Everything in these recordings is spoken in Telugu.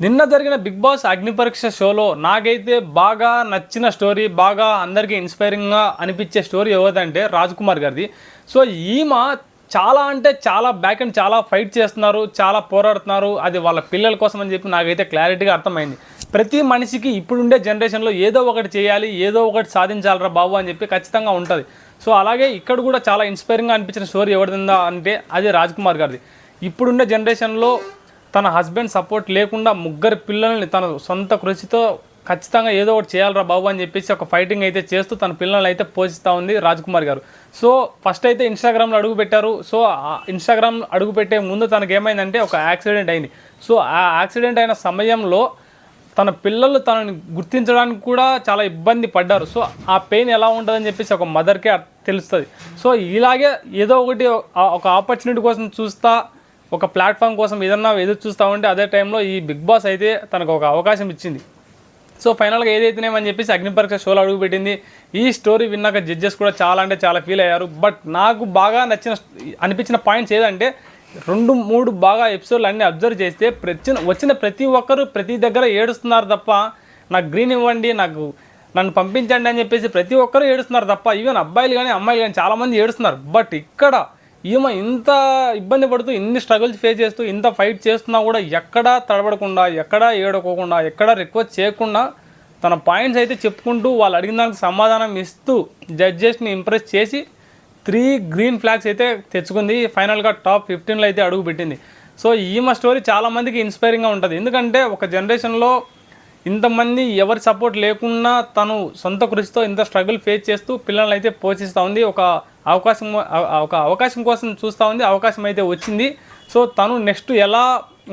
నిన్న జరిగిన బిగ్ బాస్ అగ్ని పరీక్ష షోలో నాకైతే బాగా నచ్చిన స్టోరీ, బాగా అందరికీ ఇన్స్పైరింగ్గా అనిపించే స్టోరీ ఎవరిదంటే రాజ్ కుమార్ గారిది. సో ఈమె చాలా అంటే చాలా బ్యాక్ అండ్ చాలా ఫైట్ చేస్తున్నారు, చాలా పోరాడుతున్నారు. అది వాళ్ళ పిల్లల కోసం అని చెప్పి నాకైతే క్లారిటీగా అర్థమైంది. ప్రతి మనిషికి ఇప్పుడుండే జనరేషన్లో ఏదో ఒకటి చేయాలి, ఏదో ఒకటి సాధించాలరా బాబు అని చెప్పి ఖచ్చితంగా ఉంటుంది. సో అలాగే ఇక్కడ కూడా చాలా ఇన్స్పైరింగ్గా అనిపించిన స్టోరీ ఎవరిదిందా అంటే అది రాజ్ కుమార్ గారిది. ఇప్పుడుండే జనరేషన్లో తన హస్బెండ్ సపోర్ట్ లేకుండా ముగ్గురు పిల్లల్ని తన సొంత కృషితో ఖచ్చితంగా ఏదో ఒకటి చేయాలరా బాబు అని చెప్పేసి ఒక ఫైటింగ్ అయితే చేస్తూ తన పిల్లల్ని అయితే పోషిస్తూ ఉంది రాజ్ కుమార్ గారు. సో ఫస్ట్ అయితే ఇన్స్టాగ్రామ్లో అడుగు పెట్టారు. సో ఆ ఇన్స్టాగ్రామ్ అడుగు పెట్టే ముందు తనకు ఏమైందంటే ఒక యాక్సిడెంట్ అయింది. సో ఆ యాక్సిడెంట్ అయిన సమయంలో తన పిల్లలు తనని గుర్తించడానికి కూడా చాలా ఇబ్బంది పడ్డారు. సో ఆ పెయిన్ ఎలా ఉంటుందని చెప్పేసి ఒక మదర్కే తెలుస్తుంది. సో ఇలాగే ఏదో ఒకటి ఒక ఆపర్చునిటీ కోసం చూస్తా, ఒక ప్లాట్ఫామ్ కోసం ఏదన్నా ఎదురు చూస్తూ ఉంటే అదే టైంలో ఈ బిగ్ బాస్ అయితే తనకు ఒక అవకాశం ఇచ్చింది. సో ఫైనల్గా ఏదైతేనేమని చెప్పేసి అగ్ని పరీక్ష షోలో అడుగుపెట్టింది. ఈ స్టోరీ విన్నాక జడ్జెస్ కూడా చాలా అంటే చాలా ఫీల్ అయ్యారు. బట్ నాకు బాగా అనిపించిన పాయింట్స్ ఏదంటే 2-3 బాగా ఎపిసోడ్లు అన్నీ అబ్జర్వ్ చేస్తే వచ్చిన ప్రతి ఒక్కరు ప్రతి దగ్గర ఏడుస్తున్నారు తప్ప నాకు గ్రీన్ ఇవ్వండి, నన్ను పంపించండి అని చెప్పేసి ప్రతి ఒక్కరు ఏడుస్తున్నారు తప్ప ఈవెన్ అబ్బాయిలు కానీ అమ్మాయిలు కానీ చాలామంది ఏడుస్తున్నారు. బట్ ఇక్కడ ఈమె ఇంత ఇబ్బంది పడుతూ ఇన్ని స్ట్రగుల్స్ ఫేస్ చేస్తూ ఇంత ఫైట్ చేస్తున్నా కూడా ఎక్కడా తడబడకుండా, ఎక్కడా ఏడుకోకుండా, ఎక్కడా రిక్వెస్ట్ చేయకుండా తన పాయింట్స్ అయితే చెప్పుకుంటూ వాళ్ళు అడిగిన దానికి సమాధానం ఇస్తూ జడ్జెస్ని ఇంప్రెస్ చేసి 3 గ్రీన్ ఫ్లాగ్స్ అయితే తెచ్చుకుంది. ఫైనల్గా టాప్ 15లో అయితే అడుగు పెట్టింది. సో ఈమె స్టోరీ చాలామందికి ఇన్స్పైరింగ్గా ఉంటుంది. ఎందుకంటే ఒక జనరేషన్లో ఇంతమంది ఎవరి సపోర్ట్ లేకుండా తను సొంత కృషితో ఇంత స్ట్రగుల్ ఫేస్ చేస్తూ పిల్లల్ని అయితే పోషిస్తూ ఉంది. ఒక అవకాశం కోసం చూస్తూ ఉంది. అవకాశం అయితే వచ్చింది. సో తను నెక్స్ట్ ఎలా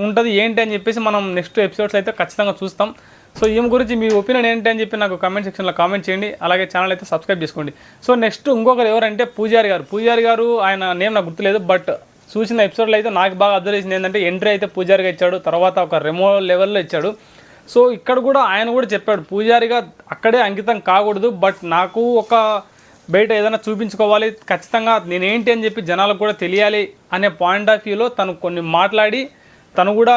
ఉంటుంది ఏంటి అని చెప్పేసి మనం నెక్స్ట్ ఎపిసోడ్స్ అయితే ఖచ్చితంగా చూస్తాం. సో ఈమె గురించి మీ ఒపీనియన్ ఏంటి అని చెప్పి నాకు కామెంట్ సెక్షన్లో కామెంట్ చేయండి. అలాగే ఛానల్ అయితే సబ్స్క్రైబ్ చేసుకోండి. సో నెక్స్ట్ ఇంకొకరు ఎవరంటే పూజారి గారు ఆయన నేమ్ నాకు గుర్తులేదు. బట్ చూసిన ఎపిసోడ్లో అయితే నాకు బాగా అబ్జర్వ్ చేసింది ఏంటంటే ఎంట్రీ అయితే పూజారిగా ఇచ్చాడు, తర్వాత ఒక రెమో లెవెల్లో ఇచ్చాడు. సో ఇక్కడ కూడా ఆయన కూడా చెప్పాడు పూజారిగా అక్కడే అంకితం కాకూడదు, బట్ నాకు ఒక బయట ఏదైనా చూపించుకోవాలి, ఖచ్చితంగా నేనేంటి అని చెప్పి జనాలకు కూడా తెలియాలి అనే పాయింట్ ఆఫ్ వ్యూలో తను కొన్ని మాట్లాడి తను కూడా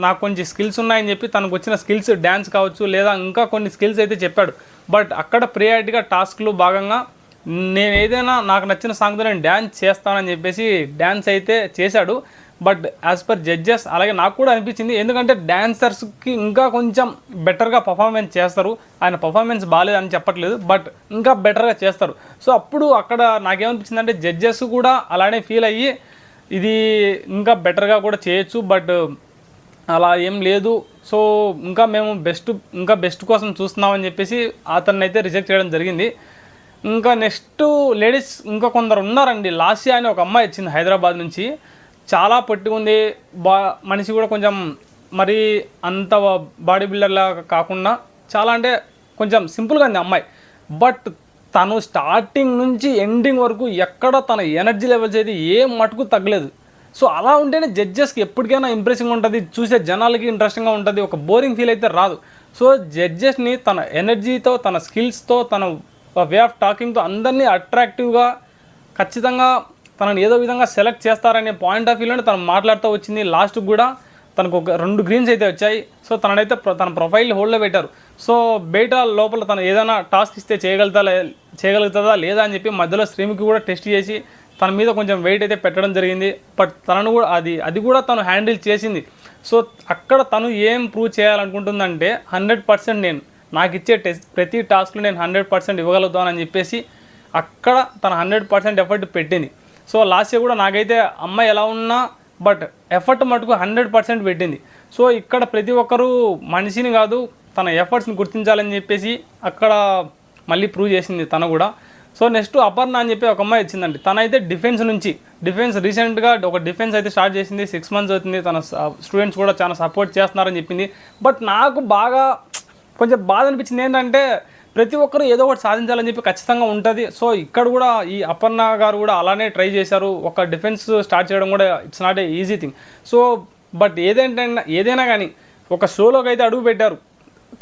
నాకు కొంచెం స్కిల్స్ ఉన్నాయని చెప్పి తనకు వచ్చిన స్కిల్స్ డ్యాన్స్ కావచ్చు లేదా ఇంకా కొన్ని స్కిల్స్ అయితే చెప్పాడు. బట్ అక్కడ ప్రియారిటీగా టాస్క్లో భాగంగా నేను ఏదైనా నాకు నచ్చిన సాంగ్తో నేను డ్యాన్స్ చేస్తానని చెప్పేసి డ్యాన్స్ అయితే చేశాడు. బట్ యాజ్ పర్ జడ్జెస్ అలాగే నాకు కూడా అనిపించింది, ఎందుకంటే డ్యాన్సర్స్కి ఇంకా కొంచెం బెటర్గా పర్ఫార్మెన్స్ చేస్తారు. ఆయన పర్ఫార్మెన్స్ బాగాలేదని చెప్పట్లేదు, బట్ ఇంకా బెటర్గా చేస్తారు. సో అప్పుడు అక్కడ నాకేమనిపించింది అంటే జడ్జెస్ కూడా అలానే ఫీల్ అయ్యి ఇది ఇంకా బెటర్గా కూడా చేయొచ్చు, బట్ అలా ఏం లేదు. సో మేము బెస్ట్ కోసం చూస్తున్నామని చెప్పేసి అతన్ని అయితే రిజెక్ట్ చేయడం జరిగింది. ఇంకా నెక్స్ట్ లేడీస్ ఇంకా కొందరు ఉన్నారండి. లాస్యా అని ఒక అమ్మాయి వచ్చింది హైదరాబాద్ నుంచి. చాలా పట్టుకుంది, మనిషి కూడా కొంచెం మరీ అంత బాడీ బిల్డర్లా కాకుండా చాలా అంటే కొంచెం సింపుల్గా ఉంది అమ్మాయి. బట్ తను స్టార్టింగ్ నుంచి ఎండింగ్ వరకు ఎక్కడ తన ఎనర్జీ లెవెల్స్ అయితే ఏం మటుకు తగ్గలేదు. సో అలా ఉంటేనే జడ్జెస్కి ఎప్పటికైనా ఇంప్రెసింగ్ ఉంటుంది, చూసే జనాలకి ఇంట్రెస్టింగ్గా ఉంటుంది, ఒక బోరింగ్ ఫీల్ అయితే రాదు. సో జడ్జెస్ని తన ఎనర్జీతో, తన స్కిల్స్తో, తన వే ఆఫ్ టాకింగ్తో అందరినీ అట్రాక్టివ్గా ఖచ్చితంగా తనని ఏదో విధంగా సెలెక్ట్ చేస్తారనే పాయింట్ ఆఫ్ వ్యూలోనే తను మాట్లాడుతూ వచ్చింది. లాస్ట్కి కూడా తనకు ఒక 2 గ్రీన్స్ అయితే వచ్చాయి. సో తనైతే తన ప్రొఫైల్ హోల్డ్లో పెట్టారు. సో బయట లోపల తను ఏదైనా టాస్క్ ఇస్తే చేయగలుగుతుందా లేదా అని చెప్పి మధ్యలో శ్రీమికి కూడా టెస్ట్ చేసి తన మీద కొంచెం వెయిట్ అయితే పెట్టడం జరిగింది. బట్ తనను కూడా అది కూడా తను హ్యాండిల్ చేసింది. సో అక్కడ తను ఏం ప్రూవ్ చేయాలనుకుంటుందంటే 100% నాకు ఇచ్చే ప్రతి టాస్క్లో నేను 100% ఇవ్వగలుగుతానని చెప్పేసి అక్కడ తన 100% ఎఫర్ట్ పెట్టింది. సో లాస్ట్ ఇయర్ కూడా నాకైతే అమ్మాయి ఎలా ఉన్నా బట్ ఎఫర్ట్ మటుకు 100% పెట్టింది. సో ఇక్కడ ప్రతి ఒక్కరూ మనిషిని కాదు తన ఎఫర్ట్స్ని గుర్తించాలని చెప్పేసి అక్కడ మళ్ళీ ప్రూవ్ చేసింది తను కూడా. సో నెక్స్ట్ అపర్ణ అని చెప్పి ఒక అమ్మాయి వచ్చిందండి. తనైతే డిఫెన్స్ రీసెంట్గా ఒక డిఫెన్స్ అయితే స్టార్ట్ చేసింది. 6 months అవుతుంది. తన స్టూడెంట్స్ కూడా చాలా సపోర్ట్ చేస్తున్నారని చెప్పింది. బట్ నాకు బాగా కొంచెం బాధ అనిపించింది ఏంటంటే ప్రతి ఒక్కరు ఏదో ఒకటి సాధించాలని చెప్పి ఖచ్చితంగా ఉంటుంది. సో ఇక్కడ కూడా ఈ అపర్ణ గారు కూడా అలానే ట్రై చేశారు. ఒక డిఫెన్స్ స్టార్ట్ చేయడం కూడా it's not a easy thing. So but ఏదైనా కానీ ఒక షోలోకి అయితే అడుగు పెట్టారు.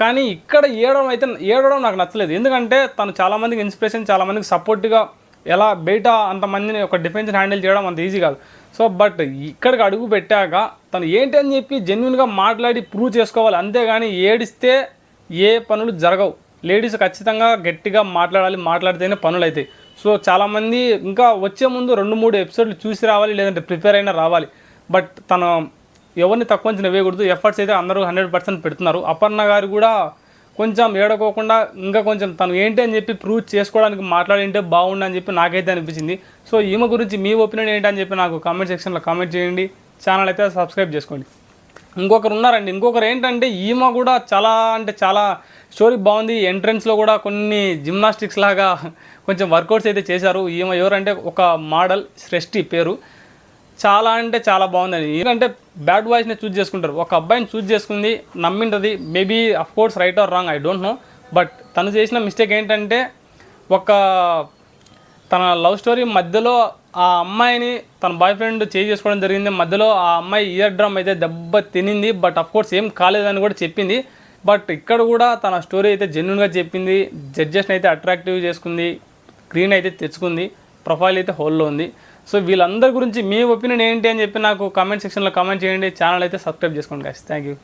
కానీ ఇక్కడ ఏడవడం నాకు నచ్చలేదు. ఎందుకంటే తను చాలామందికి ఇన్స్పిరేషన్, చాలామందికి సపోర్ట్గా ఎలా బయట అంతమందిని ఒక డిఫెన్స్ హ్యాండిల్ చేయడం అంత ఈజీ కాదు. సో బట్ ఇక్కడికి అడుగు పెట్టాక తను ఏంటి అని చెప్పి జెన్యున్గా మాట్లాడి ప్రూవ్ చేసుకోవాలి, అంతేగాని ఏడిస్తే ఏ పనులు జరగవు. లేడీస్ ఖచ్చితంగా గట్టిగా మాట్లాడాలి, మాట్లాడితేనే పనులు అవుతాయి. సో చాలామంది ఇంకా వచ్చే ముందు 2-3 ఎపిసోడ్లు చూసి రావాలి, లేదంటే ప్రిపేర్ అయినా రావాలి. బట్ తను ఎవరిని తక్కువ అంచనా వేయకూడదు. ఎఫర్ట్స్ అయితే అందరూ 100% పెడుతున్నారు. అపర్ణ గారు కూడా కొంచెం ఏడకోకుండా ఇంకా కొంచెం తను ఏంటి అని చెప్పి ప్రూవ్ చేసుకోవడానికి మాట్లాడింటే బాగుండని చెప్పి నాకైతే అనిపించింది. సో ఈమె గురించి మీ ఒపీనియన్ ఏంటని చెప్పి నాకు కామెంట్ సెక్షన్లో కామెంట్ చేయండి. ఛానల్ అయితే సబ్స్క్రైబ్ చేసుకోండి. ఇంకొకరు ఏంటంటే ఈమె కూడా చాలా అంటే చాలా స్టోరీ బాగుంది. ఎంట్రన్స్లో కూడా కొన్ని జిమ్నాస్టిక్స్ లాగా కొంచెం వర్కౌట్స్ అయితే చేశారు. ఈమె ఎవరంటే ఒక మోడల్, సృష్టి పేరు. చాలా అంటే చాలా బాగుందండి. ఎందుకంటే బ్యాడ్ బాయ్స్ని చూస్ చేసుకుంటారు. ఒక అబ్బాయిని చూస్ చేసుకుంది, నమ్మింటుంది. Maybe of course right or wrong, I don't know. But తను చేసిన మిస్టేక్ ఏంటంటే తన లవ్ స్టోరీ మధ్యలో ఆ అమ్మాయిని తన బాయ్ ఫ్రెండ్ చేసుకోవడం జరిగింది. మధ్యలో ఆ అమ్మాయి ఇయర్ డ్రమ్ అయితే దెబ్బ తినింది. బట్ అఫ్కోర్స్ ఏం కాలేదని కూడా చెప్పింది. బట్ ఇక్కడ కూడా తన స్టోరీ అయితే జెన్యున్గా చెప్పింది. జడ్జెస్ని అయితే అట్రాక్టివ్ చేసుకుంది, స్క్రీన్ అయితే తెచ్చుకుంది, ప్రొఫైల్ అయితే హోల్లో ఉంది. సో వీళ్ళందరి గురించి మీ ఒపీనియన్ ఏంటి అని చెప్పి నాకు కామెంట్ సెక్షన్లో కామెంట్ చేయండి. ఛానల్ అయితే సబ్స్క్రైబ్ చేసుకోండి గైస్. Thank you.